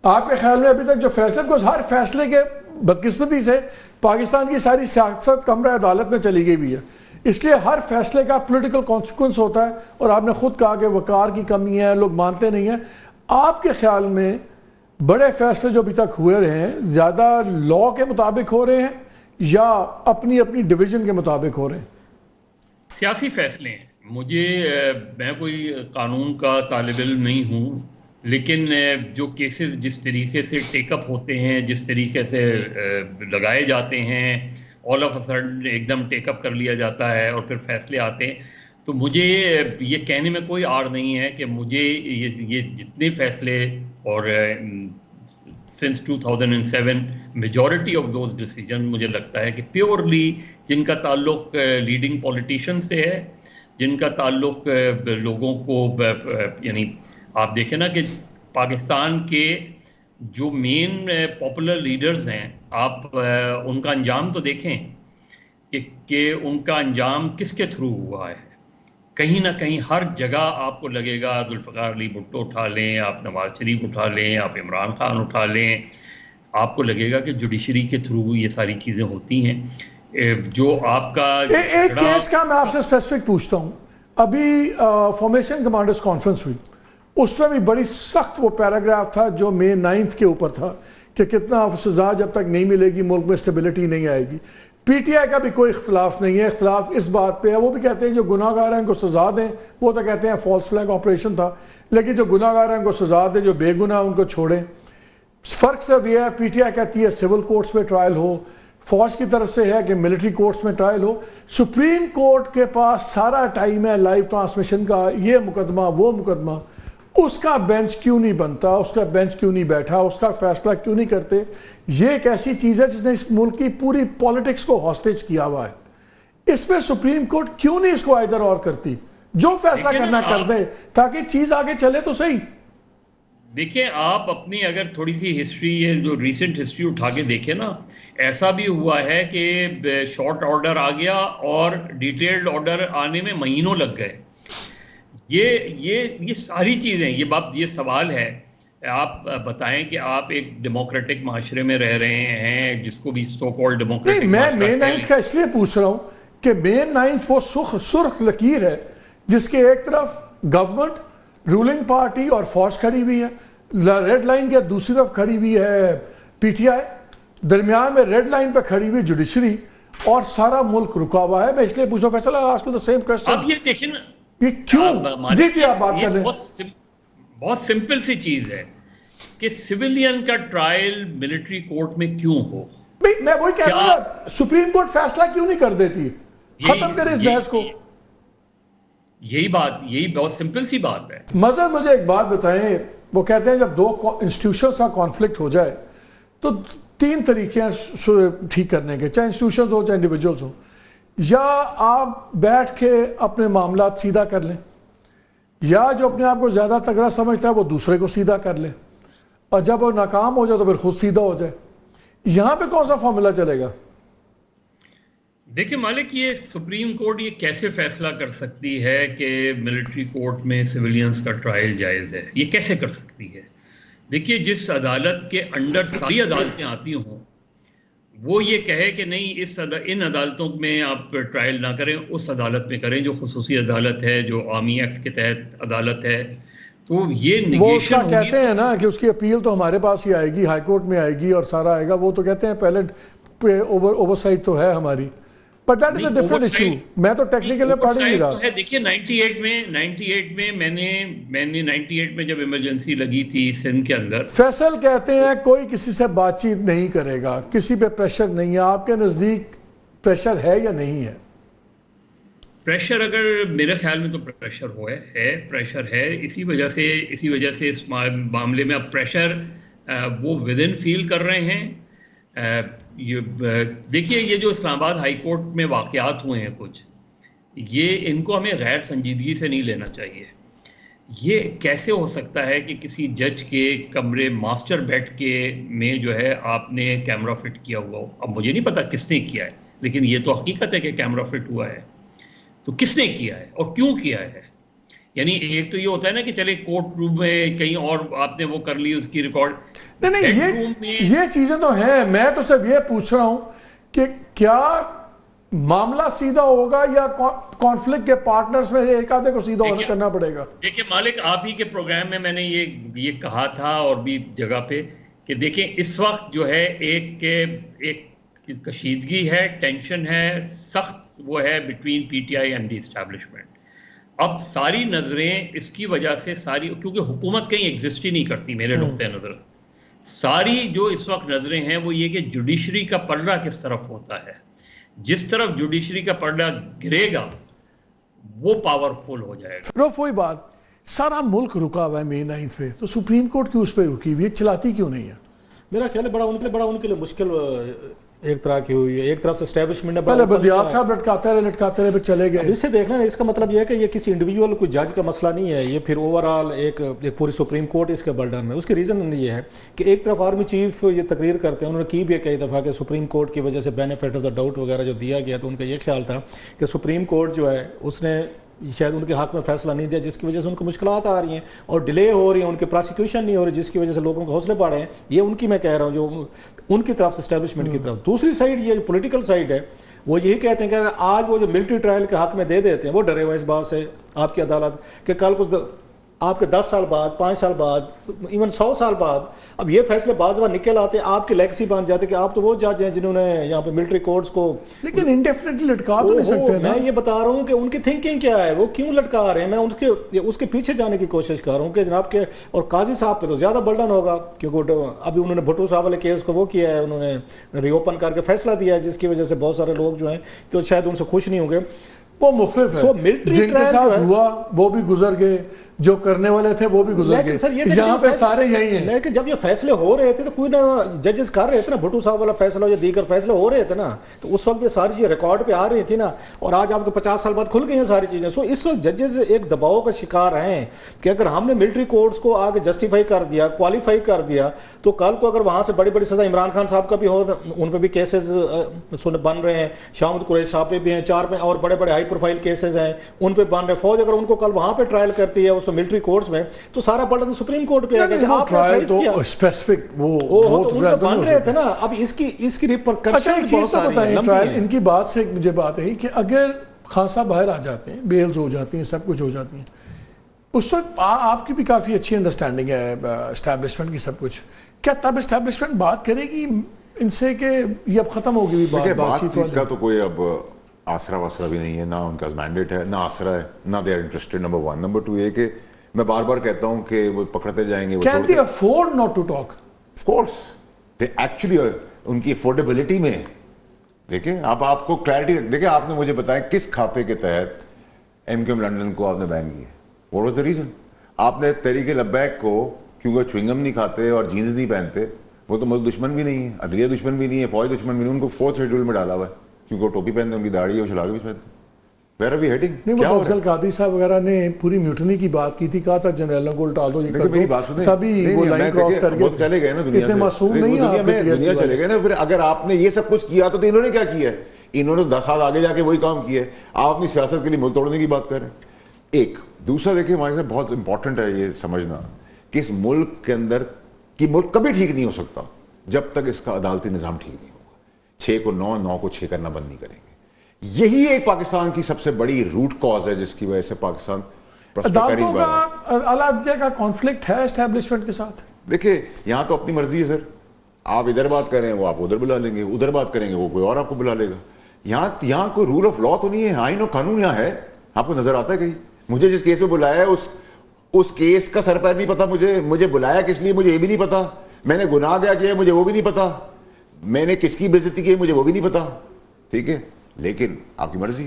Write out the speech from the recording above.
آپ کے خیال میں ابھی تک جو فیصلے کو ہر فیصلے کے بدقسمتی سے پاکستان کی ساری سیاست کمرہ عدالت میں چلی گئی بھی ہے، اس لیے ہر فیصلے کا پولیٹیکل کانسیکوینس ہوتا ہے، اور آپ نے خود کہا کہ وقار کی کمی ہے، لوگ مانتے نہیں ہیں۔ آپ کے خیال میں بڑے فیصلے جو ابھی تک ہوئے رہے ہیں زیادہ لاء کے مطابق ہو رہے ہیں یا اپنی اپنی ڈویژن کے مطابق ہو رہے ہیں؟ سیاسی فیصلے ہیں۔ میں کوئی قانون کا طالب علم نہیں ہوں، لیکن جو کیسز جس طریقے سے ٹیک اپ ہوتے ہیں، جس طریقے سے لگائے جاتے ہیں، آل آف اے سڈن ایک دم ٹیک اپ کر لیا جاتا ہے اور پھر فیصلے آتے ہیں، تو مجھے یہ کہنے میں کوئی آڑ نہیں ہے کہ مجھے یہ جتنے فیصلے اور since 2007 majority of those decision مجھے لگتا ہے کہ پیورلی جن کا تعلق لیڈنگ پولیٹیشین سے ہے، جن کا تعلق لوگوں کو، یعنی آپ دیکھیں نا کہ پاکستان کے جو مین پاپولر لیڈرز ہیں، آپ ان کا انجام تو دیکھیں کہ ان کا انجام کس کے تھرو ہوا ہے۔ کہیں نہ کہیں ہر جگہ آپ کو لگے گا، ذوالفقار علی بھٹو اٹھا لیں، آپ نواز شریف اٹھا لیں، آپ عمران خان اٹھا لیں، آپ کو لگے گا کہ جوڈیشری کے تھرو یہ ساری چیزیں ہوتی ہیں۔ جو آپ کا ایک کیس کا میں آپ سے اسپیسیفک پوچھتا ہوں، ابھی فارمیشن کمانڈرز کانفرنس ہوئی، اس میں بھی بڑی سخت وہ پیراگراف تھا جو مئی 9 کے اوپر تھا کہ کتنا سزا جب تک نہیں ملے گی ملک میں اسٹیبلٹی نہیں آئے گی۔ پی ٹی آئی کا بھی کوئی اختلاف نہیں ہے، اختلاف اس بات پہ ہے، وہ بھی کہتے ہیں جو گناہ گار ہیں ان کو سزا دیں، وہ تو کہتے ہیں فالس فلیگ آپریشن تھا، لیکن جو گناہ گار ہیں ان کو سزا دیں، جو بے گناہ ان کو چھوڑیں۔ فرق صرف یہ ہے، پی ٹی آئی کہتی ہے سول کورٹس میں ٹرائل ہو، فوج کی طرف سے ہے کہ ملٹری کورٹس میں ٹرائل ہو۔ سپریم کورٹ کے پاس سارا ٹائم ہے لائیو ٹرانسمیشن کا، یہ مقدمہ وہ مقدمہ، اس کا بینچ کیوں نہیں بنتا، اس کا بینچ کیوں نہیں بیٹھا، اس کا فیصلہ کیوں نہیں کرتے؟ یہ ایک ایسی چیز ہے جس نے اس ملک کی پوری پالیٹکس کو ہاسٹیج کیا ہوا ہے۔ اس میں سپریم کورٹ کیوں نہیں اس کو ادھر اور کرتی؟ جو فیصلہ کرنا کر دے تاکہ چیز آگے چلے تو صحیح۔ دیکھیں، آپ اپنی اگر تھوڑی سی ہسٹری، جو ریسنٹ ہسٹری اٹھا کے دیکھیں نا، ایسا بھی ہوا ہے کہ شارٹ آرڈر آ گیا اور ڈیٹیلڈ آرڈر آنے میں مہینوں لگ گئے۔ یہ ساری چیزیں، یہ سوال ہے، آپ بتائیں کہ آپ ایک ڈیموکریٹک معاشرے میں رہ رہے ہیں، جس کو بھی سو کال ڈیموکریٹک میں مئی 9 کا اس لیے پوچھ رہا ہوں کہ مئی 9 وہ سرخ لکیر ہے جس کے ایک طرف گورنمنٹ، رولنگ پارٹی اور فوج کھڑی ہوئی ہے، ریڈ لائن کے دوسری طرف کھڑی ہوئی ہے پی ٹی آئی، درمیان میں ریڈ لائن پہ کھڑی ہوئی جوڈیشری، اور سارا ملک رکا ہوا ہے۔ میں اس لیے پوچھ رہا ہوں، فیصل آج کو سیم کوسچن، اب یہ دیکھیں نا، یہ کیوں؟ جی آپ بات کر لیں۔ بہت سمپل سی چیز ہے کہ سویلین کا ٹرائل ملٹری کورٹ میں کیوں ہو۔ میں وہی کہہ رہا ہوں، سپریم کورٹ فیصلہ کیوں نہیں کر دیتی؟ ختم کرے اس بحث کو۔ یہی بہت سمپل سی بات ہے۔ مظہر مجھے ایک بات بتائیں، وہ کہتے ہیں جب دو انسٹیٹیوشنز کا کانفلکٹ ہو جائے تو 3 طریقے ہیں ٹھیک کرنے کے، چاہے انسٹیٹیوشنز ہو چاہے انڈیویجولز ہو۔ یا آپ بیٹھ کے اپنے معاملات سیدھا کر لیں، یا جو اپنے آپ کو زیادہ تگڑا سمجھتا ہے وہ دوسرے کو سیدھا کر لے، اور جب وہ ناکام ہو جائے تو پھر خود سیدھا ہو جائے۔ یہاں پہ کون سا فارمولا چلے گا؟ دیکھیں مالک، یہ سپریم کورٹ یہ کیسے فیصلہ کر سکتی ہے کہ ملٹری کورٹ میں سویلینز کا ٹرائل جائز ہے؟ یہ کیسے کر سکتی ہے؟ دیکھیے، جس عدالت کے انڈر ساری عدالتیں آتی ہوں، وہ یہ کہے کہ نہیں ان عدالتوں میں آپ ٹرائل نہ کریں، اس عدالت میں کریں جو خصوصی عدالت ہے، جو آرمی ایکٹ کے تحت عدالت ہے، تو یہ وہ اس کا نیگیشن کہتے ہیں نا کہ اس کی اپیل تو ہمارے پاس ہی آئے گی، ہائی کورٹ میں آئے گی اور سارا آئے گا۔ وہ تو کہتے ہیں پہلے اوور سائٹ تو ہے ہماری، but that is a different issue. میں تو ٹیکنیکل میں پڑھ ہی نہیں رہا۔ دیکھیے 98 میں میں نے 98 میں جب ایمرجنسی لگی تھی سندھ کے اندر، فیصل کہتے ہیں کوئی کسی سے بات چیت نہیں کرے گا، کسی پہ پریشر نہیں ہے۔ آپ کے نزدیک پریشر ہے یا نہیں ہے؟ پریشر، اگر میرے خیال میں تو پریشر ہے۔ اسی وجہ سے اس معاملے میں اب پریشر وہ ود ان فیل کر رہے ہیں۔ دیکھیے، یہ جو اسلام آباد ہائی کورٹ میں واقعات ہوئے ہیں کچھ، ان کو ہمیں غیر سنجیدگی سے نہیں لینا چاہیے۔ یہ کیسے ہو سکتا ہے کہ کسی جج کے کمرے ماسٹر بیڈ میں جو ہے آپ نے کیمرہ فٹ کیا ہوا ہو؟ اب مجھے نہیں پتا کس نے کیا ہے، لیکن یہ تو حقیقت ہے کہ کیمرہ فٹ ہوا ہے۔ تو کس نے کیا ہے اور کیوں کیا ہے؟ یعنی ایک تو یہ ہوتا ہے نا کہ چلے کورٹ روم میں کہیں اور آپ نے وہ کر لی اس کی ریکارڈ. نہیں یہ چیزیں تو ہیں. میں تو صرف یہ پوچھ رہا ہوں کہ کیا معاملہ سیدھا ہوگا یا کانفلکٹ کے پارٹنرز میں ایک آدھے کو سیدھا کرنا پڑے گا؟ دیکھیں مالک، آپ ہی کے پروگرام میں نے یہ کہا تھا اور بھی جگہ پہ کہ دیکھیں اس وقت جو ہے ایک کشیدگی ہے، ٹینشن ہے، سخت وہ ہے between P T I and the establishment. اب ساری نظریں اس کی وجہ سے کیونکہ حکومت کہیں ایگزسٹ ہی نہیں کرتی میرے نقطۂ نظر سے، ساری جو اس وقت نظریں ہیں وہ یہ کہ جوڈیشری کا پلڑا کس طرف ہوتا ہے. جس طرف جوڈیشری کا پلڑا گرے گا وہ پاورفل ہو جائے گا. وہی بات، سارا ملک رکا ہوا ہے May 9 پہ، تو سپریم کورٹ کیوں اس پہ رکی ہوئی ہے؟ چلاتی کیوں نہیں ہے؟ میرا خیال ہے بڑا ان کے لیے مشکل ایک طرح کی ہوئی ہے. ایک طرف سے اسٹیبلشمنٹ نے پہلے بدیات صاحب لٹکاتے رہے پھر چلے گئے. اسے دیکھنا ہے، اس کا مطلب یہ ہے کہ یہ کسی انڈیویجول کوئی جج کا مسئلہ نہیں ہے، یہ پھر اوورآل ایک پوری سپریم کورٹ اس کے برڈن میں. اس کی ریزن یہ ہے کہ ایک طرف آرمی چیف یہ تقریر کرتے ہیں، انہوں نے کی بھی کئی دفعہ کہ سپریم کورٹ کی وجہ سے بینیفٹ آف دا ڈاؤٹ وغیرہ جو دیا گیا، تو ان کا یہ خیال تھا کہ سپریم کورٹ جو ہے اس نے شاید ان کے حق میں فیصلہ نہیں دیا، جس کی وجہ سے ان کو مشکلات آ رہی ہیں اور ڈیلے ہو رہی ہیں، ان کے پراسیکیوشن نہیں ہو رہی، جس کی وجہ سے لوگوں کے حوصلے بڑھے ہیں. یہ ان کی میں کہہ رہا ہوں جو ان کی طرف سے اسٹیبلشمنٹ کی طرف. دوسری سائڈ یہ جو پولیٹیکل سائڈ ہے وہ یہی کہتے ہیں کہ آج وہ جو ملٹری ٹرائل کے حق میں دے دیتے ہیں، وہ ڈرے ہوئے اس بات سے آپ کی عدالت کہ کل کو آپ کے 10 سال بعد، 5 سال بعد، ایون 100 سال بعد اب یہ فیصلے بعض بار نکل آتے ہیں، آپ کی لیگسی بن جاتے کہ آپ تو وہ جج ہیں جنہوں نے یہاں پہ ملٹری کورٹس کو. لیکن انڈیفینیٹلی لٹکا تو نہیں سکتے. میں یہ بتا رہا ہوں کہ ان کی تھنکنگ کیا ہے، وہ کیوں لٹکا رہے ہیں. میں اس کے پیچھے جانے کی کوشش کر رہا ہوں کہ جناب کے اور قاضی صاحب پہ تو زیادہ برڈن ہوگا کیونکہ ابھی انہوں نے بھٹو صاحب والے کیس کو وہ کیا ہے، انہوں نے ری اوپن کر کے فیصلہ دیا ہے، جس کی وجہ سے بہت سارے لوگ جو ہیں تو شاید ان سے خوش نہیں ہوں گے. وہ مختلف ہے، جن کے ساتھ ہوا وہ بھی گزر گئے، جو کرنے والے تھے وہ بھی گزر گئے. یہاں پہ سارے یہی ہیں. لیکن جب یہ فیصلے ہو رہے تھے تو کوئی نہ ججز کر رہے تھے نا، بھٹو صاحب والا فیصلہ یا دیگر فیصلے ہو رہے تھے نا، تو اس وقت یہ ساری چیزیں ریکارڈ پہ آ رہی تھی نا. اور آج آپ کو 50 سال بعد کھل گئی ہیں ساری چیزیں. سو اس وقت ججز ایک دباؤ کا شکار ہیں کہ اگر ہم نے ملٹری کورٹس کو آگے جسٹیفائی کر دیا، کوالیفائی کر دیا، تو کل کو اگر وہاں سے بڑی بڑی سزا عمران خان صاحب کا بھی ہو، ان پہ بھی کیسز بن رہے ہیں، شاہ محمود قریشی صاحب پہ بھی ہیں، 4 اور بڑے بڑے ہائی پروفائل کیسز ہیں ان پہ بن رہے. فوج اگر ان کو کل وہاں پہ ٹرائل کرتی ہے اس ملٹری کورٹس میں تو سارا برڈن سپریم کورٹ پہ آ گیا کہ آپ نے کیا اسپیسیفک وہ تو ان پہ بن رہے تھے نا. اب اس کی ریپرکشنز بہت ساری ہیں. ٹرائل ان کی بات سے مجھے بات ہے کہ اگر خان صاحب باہر آ جاتے ہیں، بیلز ہو جاتی ہیں، سب کچھ ہو جاتی ہیں، اس وقت آپ کی بھی کافی اچھی انڈرسٹینڈنگ ہے اسٹیبلشمنٹ کی سب کچھ، کیا تب اسٹیبلشمنٹ بات کرے گی ان سے کہ یہ اب ختم ہوگی بھی بات چیت کا؟ تو کوئی اب آسرا واسرا بھی نہیں ہے، نہ ان کا مینڈیٹ ہے، نہ آسرا ہے، نہ they are interested. Number 1. Number 2 یہ کہ میں بار بار کہتا ہوں کہ وہ پکڑتے جائیں گے. Can they afford not to talk? Of course. They actually ان کی افورڈیبلٹی میں دیکھیں. آپ کو کلیئرٹی دیکھیں. آپ نے مجھے بتائیں کس کھاتے کے تحت ایم کیو ایم لنڈن کو آپ نے بین کیا؟ What was the reason? آپ نے تحریک لبیک کو کیونکہ چوئنگم نہیں کھاتے اور جینز نہیں پہنتے، وہ تو ملک دشمن بھی نہیں ہے، عدلیہ دشمن بھی نہیں ہے، فوج دشمن بھی نہیں، ان کو 4th شیڈول میں ڈالا ہوا ہے کیونکہ وہ ٹوپی پہنتے ہیں، ان کی داڑھی ہے، وہ شلوار بھی پہنتے ہیں. Where are we heading? نہیں، وہ افضل قادری صاحب وغیرہ نے پوری میوٹنی کی بات کی تھی، کہا تھا جنرلوں کو الٹا دو، یہ کر دو، تبھی وہ لائن کراس کر کے چلے گئے نا دنیا اتنے معصوم نہیں ہیں. دنیا چلے گئے نا. پھر اگر آپ نے یہ سب کچھ کیا تو انہوں نے کیا کیا ہے؟ انہوں نے 10 سال آگے جا کے وہی کام کیا ہے. آپ اپنی سیاست کے لیے ملک توڑنے کی بات کر رہے ہیں. ایک دوسرا دیکھیں، ہمارے لیے بہت امپورٹنٹ ہے یہ سمجھنا کہ اس ملک کے اندر کہ ملک کبھی ٹھیک نہیں ہو سکتا جب تک اس کا عدالتی نظام ٹھیک نہیں ہوگا. 6 کو 9، 9 کو 6 کرنا بند نہیں کریں گے. یہی ایک پاکستان کی سب سے بڑی روٹ کاز ہے جس کی وجہ سے پاکستان عدالتوں کا علاحدہ کا کانفلکٹ ہے اسٹیبلشمنٹ کے ساتھ. دیکھیں یہاں تو اپنی مرضی ہے سر، آپ ادھر بات کریں وہ آپ ادھر بلا لیں گے، ادھر بات کریں گے وہ کوئی اور آپ کو بلا لے گا. یہاں کوئی رول آف لا تو نہیں ہے، آئین و قانون یہاں ہے. آپ کو نظر آتا ہے کہیں؟ مجھے جس کیس میں بلایا ہے اس کیس کا سر پیر نہیں پتا، مجھے بلایا کس لیے مجھے یہ بھی نہیں پتا، میں نے گناہ کیا مجھے وہ بھی نہیں پتا، میں نے کس کی بے عزتی کی مجھے وہ بھی نہیں پتا. ٹھیک ہے، لیکن آپ کی مرضی.